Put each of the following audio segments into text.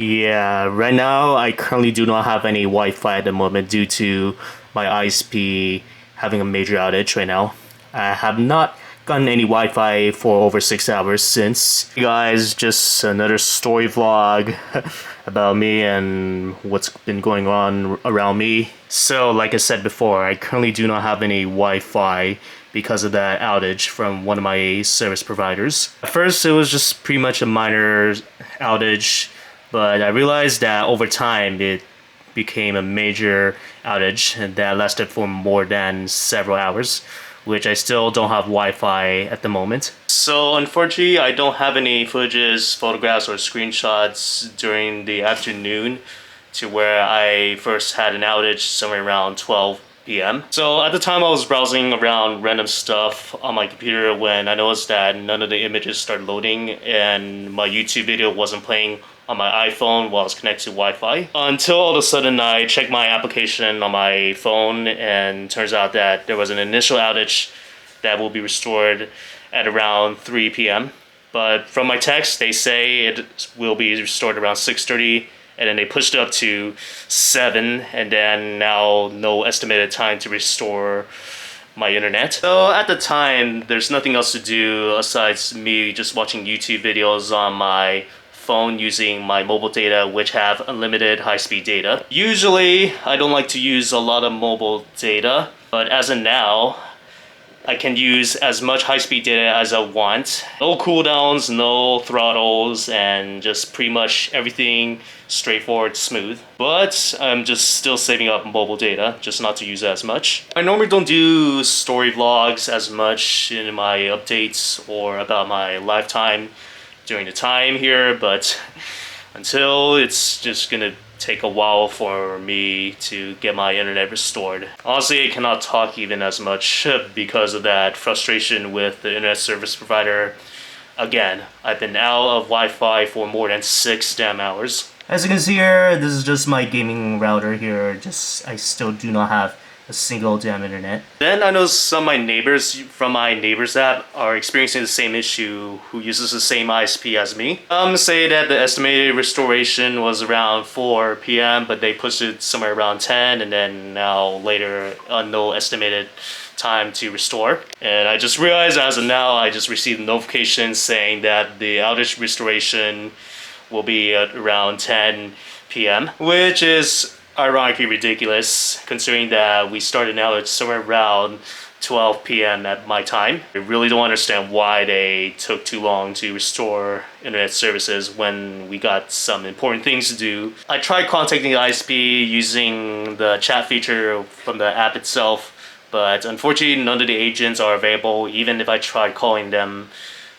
Yeah, right now I currently do not have any Wi-Fi at the moment due to my ISP having a major outage right now. I have not gotten any Wi-Fi for over 6 hours since. Hey guys, just another story vlog about me and what's been going on around me. So like I said before, I currently do not have any Wi-Fi because of that outage from one of my service providers. At first it was just pretty much a minor outage, but I realized that over time it became a major outage and that lasted for more than several hours, which I still don't have Wi-Fi at the moment. So unfortunately, I don't have any footages, photographs, or screenshots during the afternoon to where I first had an outage somewhere around 12 p.m. So at the time I was browsing around random stuff on my computer when I noticed that none of the images started loading and my YouTube video wasn't playing on my iPhone while I was connected to Wi-Fi. Until all of a sudden I checked my application on my phone and turns out that there was an initial outage that will be restored at around 3 p.m. But from my text, they say it will be restored around 6:30, and then they pushed it up to 7, and then now no estimated time to restore my internet. So at the time, there's nothing else to do aside me just watching YouTube videos on my phone using my mobile data, which have unlimited high-speed data. Usually, I don't like to use a lot of mobile data, but as of now, I can use as much high-speed data as I want. No cooldowns, no throttles, and just pretty much everything straightforward, smooth. But I'm just still saving up mobile data, just not to use it as much. I normally don't do story vlogs as much in my updates or about my lifetime during the time here, but until it's just gonna take a while for me to get my internet restored. Honestly, I cannot talk even as much because of that frustration with the internet service provider. Again, I've been out of Wi-Fi for more than 6 damn hours. As you can see here, this is just my gaming router here. I still do not have a single damn internet. Then I know some of my neighbors from my neighbors app are experiencing the same issue who uses the same ISP as me. Say that the estimated restoration was around 4 p.m. but they pushed it somewhere around 10 and then now later no estimated time to restore. And I just realized as of now I just received a notification saying that the outage restoration will be at around 10 p.m. which is ironically ridiculous considering that we started now at somewhere around 12 p.m. at my time. I really don't understand why they took too long to restore internet services when we got some important things to do. I tried contacting the ISP using the chat feature from the app itself, but unfortunately none of the agents are available even if I tried calling them,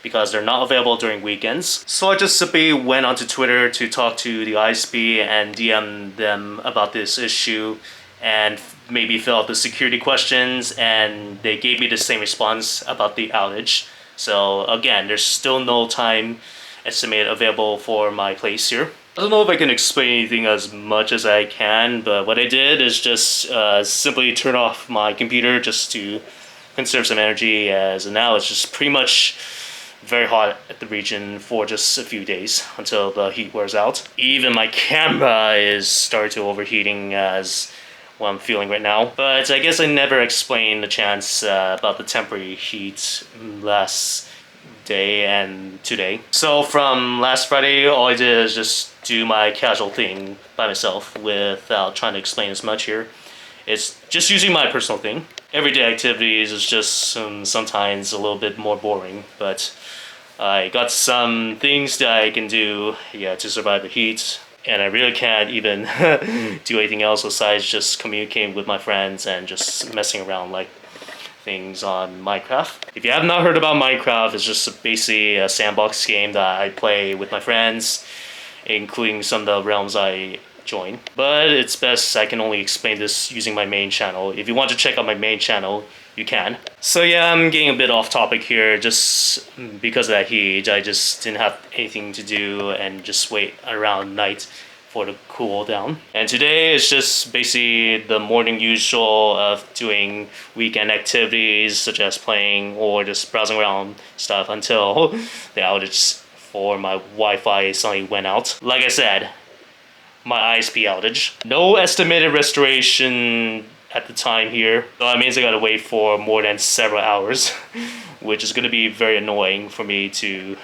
because they're not available during weekends. So I just simply went onto Twitter to talk to the ISP and DM them about this issue and maybe fill out the security questions, and they gave me the same response about the outage. So again, there's still no time estimated available for my place here. I don't know if I can explain anything as much as I can, but what I did is just simply turn off my computer just to conserve some energy, as now it's just pretty much very hot at the region for just a few days until the heat wears out. Even my camera is starting to overheating as what I'm feeling right now. But I guess I never explained the chance about the temporary heat last day and today. So from last Friday, all I did is just do my casual thing by myself without trying to explain as much here. It's just using my personal thing. Everyday activities is just sometimes a little bit more boring, but I got some things that I can do, to survive the heat, and I really can't even do anything else besides just communicating with my friends and just messing around like things on Minecraft. If you have not heard about Minecraft, it's just basically a sandbox game that I play with my friends, including some of the realms I join. But it's best I can only explain this using my main channel. If you want to check out my main channel, you can. So yeah, I'm getting a bit off topic here just because of that heat. I just didn't have anything to do and just wait around night for the cool down. And today is just basically the morning usual of doing weekend activities such as playing or just browsing around stuff until the outage for my Wi-Fi suddenly went out. Like I said, my ISP outage. No estimated restoration at the time here, so that means I gotta wait for more than several hours, which is gonna be very annoying for me to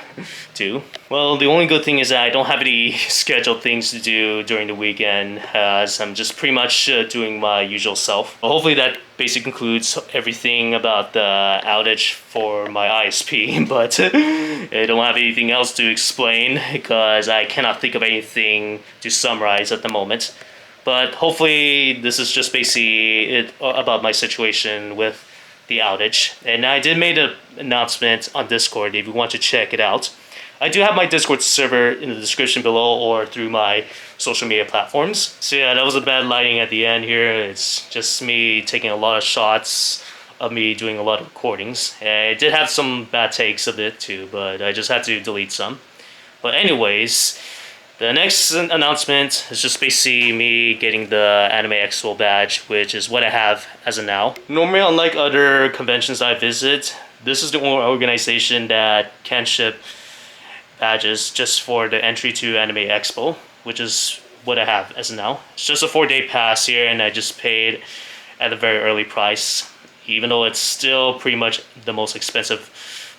do. Well, the only good thing is that I don't have any scheduled things to do during the weekend, as I'm just pretty much doing my usual self. Well, hopefully that basically concludes everything about the outage for my ISP, but I don't have anything else to explain because I cannot think of anything to summarize at the moment. But hopefully this is just basically it about my situation with the outage. And I did make an announcement on Discord if you want to check it out. I do have my Discord server in the description below or through my social media platforms. So yeah, that was a bad lighting at the end here. It's just me taking a lot of shots of me doing a lot of recordings. And I did have some bad takes of it too, but I just had to delete some. But anyways, the next announcement is just basically me getting the Anime Expo badge, which is what I have as of now. Normally, unlike other conventions I visit, this is the only organization that can ship badges just for the entry to Anime Expo, which is what I have as of now. It's just a 4-day pass here, and I just paid at a very early price, even though it's still pretty much the most expensive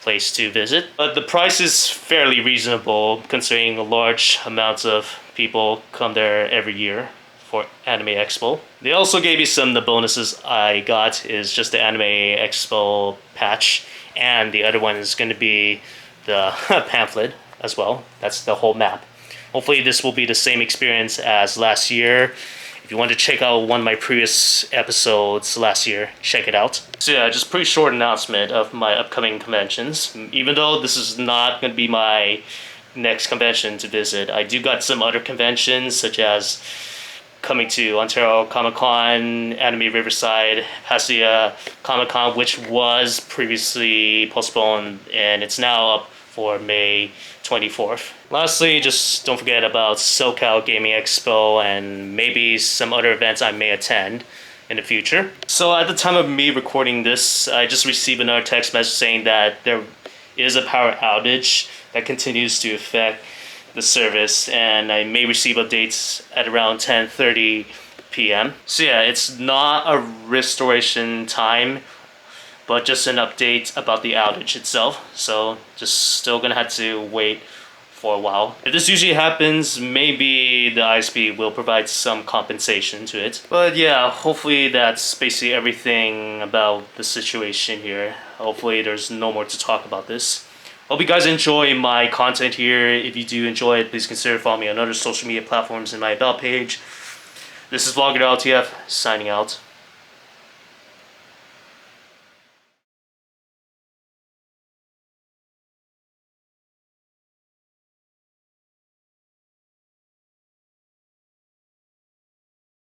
place to visit. But the price is fairly reasonable considering a large amounts of people come there every year for Anime Expo. They also gave me some of the bonuses I got is just the Anime Expo patch, and the other one is going to be the pamphlet as well. That's the whole map. Hopefully this will be the same experience as last year. If you want to check out one of my previous episodes last year, check it out. So yeah, just pretty short announcement of my upcoming conventions. Even though this is not going to be my next convention to visit, I do got some other conventions such as coming to Ontario Comic-Con, Anime Riverside, Pasadena Comic-Con, which was previously postponed and it's now up for May 24th. Lastly, just don't forget about SoCal Gaming Expo and maybe some other events I may attend in the future. So at the time of me recording this, I just received another text message saying that there is a power outage that continues to affect the service, and I may receive updates at around 10:30 p.m. So yeah, it's not a restoration time, but just an update about the outage itself. So just still gonna have to wait for a while. If this usually happens, maybe the ISP will provide some compensation to it. But yeah, hopefully that's basically everything about the situation here. Hopefully there's no more to talk about this. Hope you guys enjoy my content here. If you do enjoy it, please consider following me on other social media platforms in my About page. This is VlogwithAvroTF signing out.